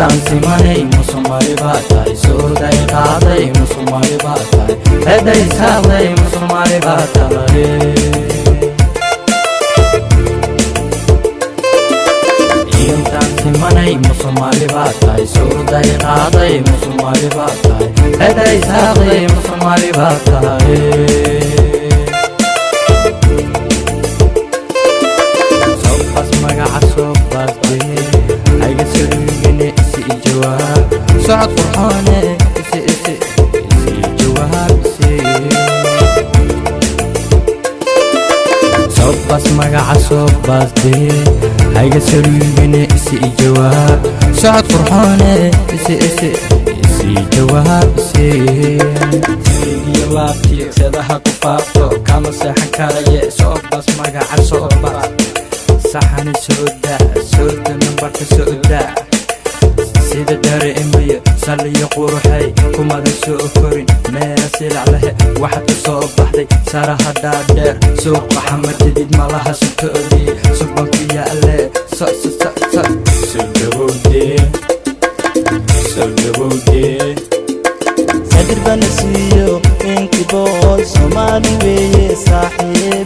intaan simanay musumari baa tahay sooday qaaday musumari baa tahay heday saaqday musumari baa tahay intaan simanay musumari baa tahay sooday qaaday musumari baa tahay heday saaqday musumari baa tahay صعد فرحانة جواب صوب بس مقع صوب بس دي هاي سلوبني سي جواب صعد فرحانة جواب يلابتي سيدها كفافتو كاما سيحن كاريه صوب بس مقع صوب بس صحن سودا سودا نمبرك سودا سيدة داري امي صلي قروحي كما ذا سوء كورين ما سيلع له واحد صوب بحدي سارها دادر سوق محمد جديد مالها سكوري سبك يا الله سجبودي سدر بنسيو انك بول سومالي ويه صاحب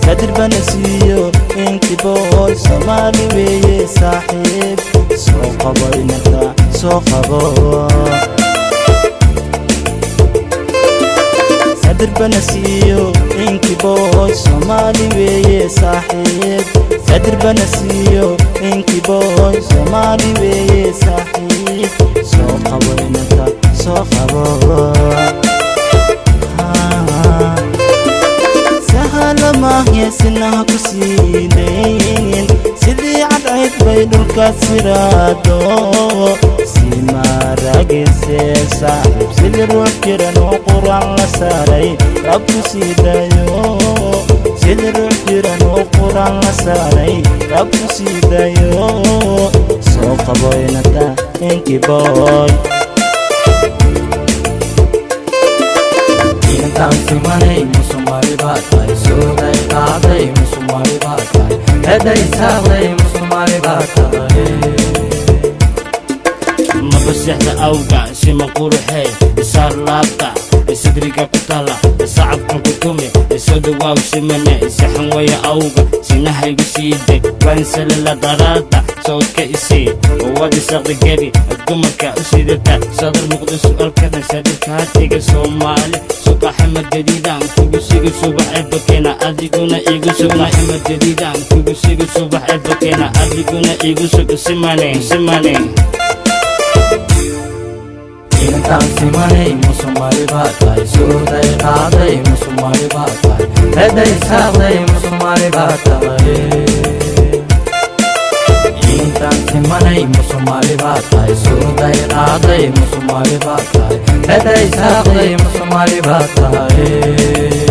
سدر بنسيو انك بول سومالي ويه صاحب سوق بينك سوق سدر بنسيو انك بول سومالي ويه صاحب سدر بنسيو انك بول سومالي ويه صاحب سوق بينك سوق سهل ما هي سنها كسيدين سيدي عدعيت بيدك سرادو سيما راقسي صاحب سيدي روح جيران وقرآن لساري رب سيدايو سيدي روح جيران وقرآن لساري رب سيدايو سوق بوينتا انكي بوي intaan simanay musumari baa tahay sooday qaaday musumari baa tahay heday saaqday musumari baa tahay mabasixda awga sima quruxey isaar laabta sidriga ku tala sacabkan ku tumi soo dhawaaw simane saxan waya awga sinahaygu siideg waansala la daraada sawdka isii wadi saqda gebi dumarka u sidata sadar muqdo su'aalkana sadikaatiga soomaali suqa xamad jadiidaan kugu siga subax eebkeena adiguna igu sugna xamad jadiidaan kugu siga subax eebkeena adiguna igu sugna simane intaan simanay musumari baa tahay sooday qaaday musumari baa tahay heday saaqday musumari baa tahay intaan simanay musumari baa tahay sooday qaaday musumari baa tahay heday saaqday musumari baa tahay